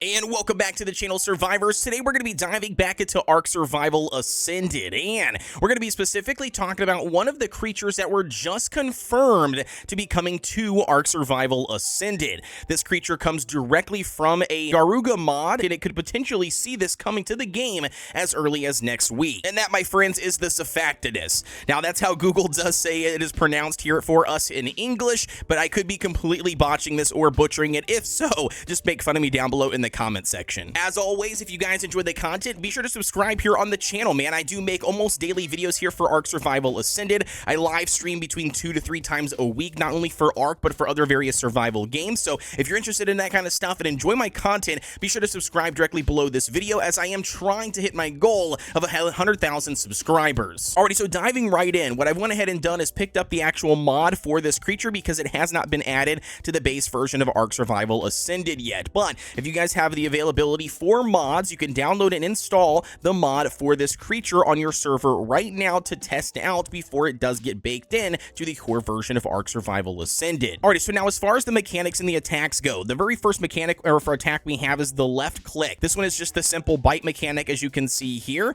And welcome back to the channel, Survivors. Today we're going to be diving back into Ark Survival Ascended, and we're going to be specifically talking about one of the creatures that were just confirmed to be coming to Ark Survival Ascended. This creature comes directly from a Garuga mod, and it could potentially see this coming to the game as early as next week. And that, my friends, is the Spatius. Now, that's how Google does say it is pronounced here for us in English, but I could be completely botching this or butchering it. If so, just make fun of me down below in the comment section. As always, if you guys enjoy the content, be sure to subscribe here on the channel, man. I do make almost daily videos here for Ark Survival Ascended. I live stream between 2 to 3 times a week, not only for Ark, but for other various survival games. So if you're interested in that kind of stuff and enjoy my content, be sure to subscribe directly below this video, as I am trying to hit my goal of 100,000 subscribers. Alrighty, so diving right in, what I've went ahead and done is picked up the actual mod for this creature because it has not been added to the base version of Ark Survival Ascended yet. But if you guys have the availability for mods, you can download and install the mod for this creature on your server right now to test out before it does get baked in to the core version of Ark Survival Ascended. Alrighty, so now as far as the mechanics and the attacks go, the very first mechanic or for attack we have is the left click. This one is just the simple bite mechanic, as you can see here.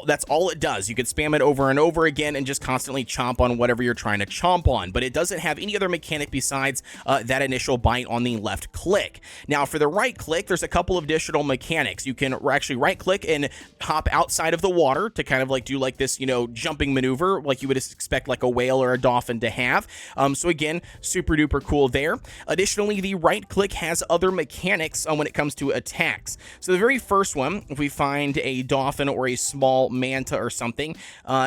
That's all it does. You can spam it over and over again and just constantly chomp on whatever you're trying to chomp on, but it doesn't have any other mechanic besides that initial bite on the left click. Now for the right click, there's a couple of additional mechanics. You can actually right click and hop outside of the water to kind of like do like this, you know, jumping maneuver like you would expect like a whale or a dolphin to have. So again, super duper cool there. Additionally, the right click has other mechanics when it comes to attacks. So the very first one, if we find a dolphin or a small manta or something,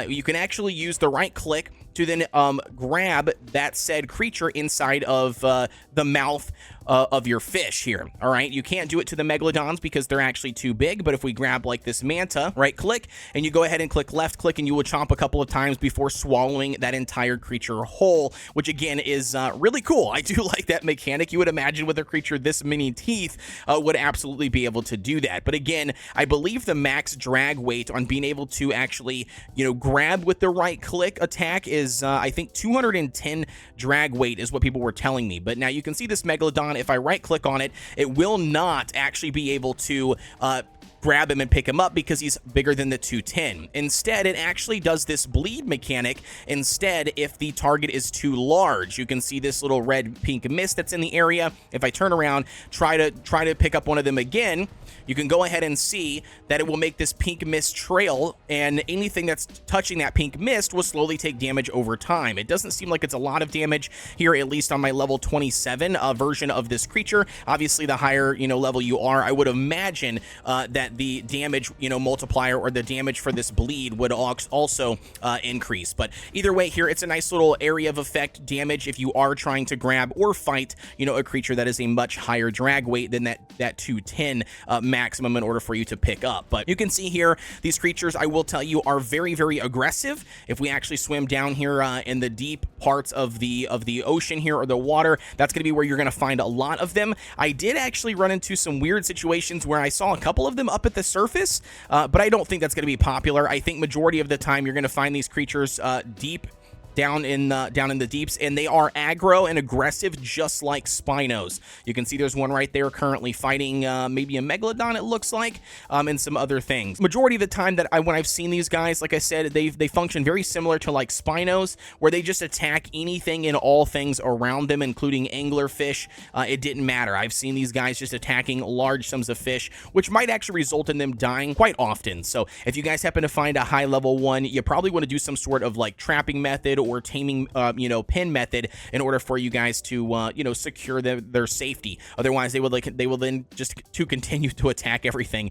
you can actually use the right click to then grab that said creature inside of the mouth of your fish here. All right, you can't do it to the megalodons because they're actually too big, but if we grab like this manta, right click, and you go ahead and click left click, and you will chomp a couple of times before swallowing that entire creature whole, which again is really cool. I do like that mechanic. You would imagine with a creature this many teeth would absolutely be able to do that. But again, I believe the max drag weight on being able to actually, you know, grab with the right click attack is I think 210 drag weight is what people were telling me. But now you can see this megalodon. If I right click on it, it will not actually be able to grab him and pick him up because he's bigger than the 210. Instead, it actually does this bleed mechanic instead if the target is too large. You can see this little red pink mist that's in the area. If I turn around, try to pick up one of them again, you can go ahead and see that it will make this pink mist trail, and anything that's touching that pink mist will slowly take damage over time. It doesn't seem like it's a lot of damage here, at least on my level 27 version of this creature. Obviously, the higher, you know, level you are, I would imagine that the damage, you know, multiplier or the damage for this bleed would also increase. But either way here, it's a nice little area of effect damage if you are trying to grab or fight, you know, a creature that is a much higher drag weight than that 210 maximum in order for you to pick up. But you can see here, these creatures, I will tell you, are very, very aggressive. If we actually swim down here in the deep parts of the ocean here, or the water, that's going to be where you're going to find a lot of them. I did actually run into some weird situations where I saw a couple of them up at the surface, but I don't think that's going to be popular. I think majority of the time you're going to find these creatures deep down in the deeps, and they are aggro and aggressive, just like Spinos. You can see there's one right there currently fighting maybe a megalodon, it looks like, and some other things. Majority of the time that when I've seen these guys, like I said, they function very similar to like Spinos, where they just attack anything and all things around them, including anglerfish. It didn't matter. I've seen these guys just attacking large sums of fish, which might actually result in them dying quite often. So if you guys happen to find a high level one, you probably want to do some sort of like trapping method or taming, you know, pin method in order for you guys to, you know, secure their safety. Otherwise, they will then just continue to attack everything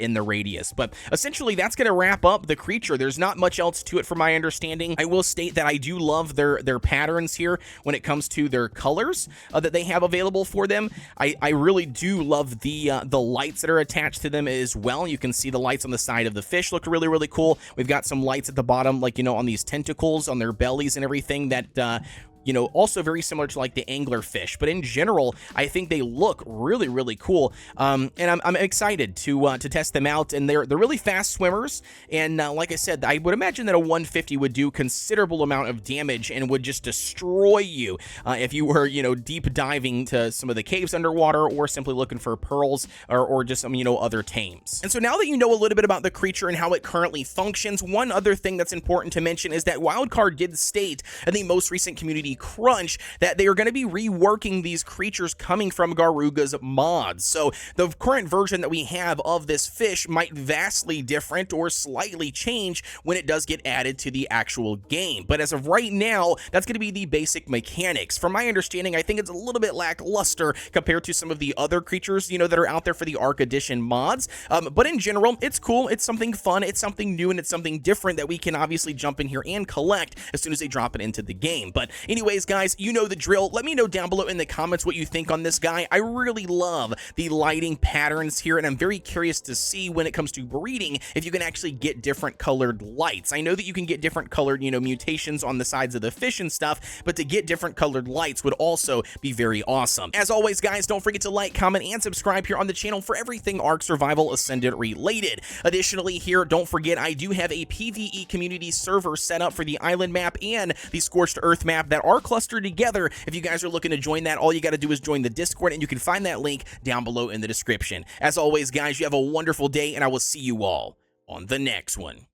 in the radius. But essentially, that's going to wrap up the creature. There's not much else to it from my understanding. I will state that I do love their patterns here when it comes to their colors that they have available for them. I really do love the lights that are attached to them as well. You can see the lights on the side of the fish look really, really cool. We've got some lights at the bottom, like, you know, on these tentacles on their bellies and everything that you know, also very similar to like the anglerfish, but in general, I think they look really, really cool. And I'm excited to test them out. And they're really fast swimmers. And like I said, I would imagine that a 150 would do considerable amount of damage and would just destroy you if you were, you know, deep diving to some of the caves underwater or simply looking for pearls or just some, you know, other tames. And so now that you know a little bit about the creature and how it currently functions, one other thing that's important to mention is that Wildcard did state in the most recent community crunch that they are going to be reworking these creatures coming from Garuga's mods. So the current version that we have of this fish might vastly different or slightly change when it does get added to the actual game. But as of right now, that's going to be the basic mechanics. From my understanding, I think it's a little bit lackluster compared to some of the other creatures, you know, that are out there for the Arc Edition mods. But in general, it's cool. It's something fun. It's something new, and it's something different that we can obviously jump in here and collect as soon as they drop it into the game. But anyways, guys, you know the drill. Let me know down below in the comments what you think on this guy. I really love the lighting patterns here, and I'm very curious to see when it comes to breeding if you can actually get different colored lights. I know that you can get different colored, you know, mutations on the sides of the fish and stuff, but to get different colored lights would also be very awesome. As always, guys, don't forget to like, comment, and subscribe here on the channel for everything Ark Survival Ascended related. Additionally, here, don't forget, I do have a PvE community server set up for the island map and the Scorched Earth map that are clustered together. If you guys are looking to join that, all you got to do is join the Discord, and you can find that link down below in the description. As always, guys, you have a wonderful day, and I will see you all on the next one.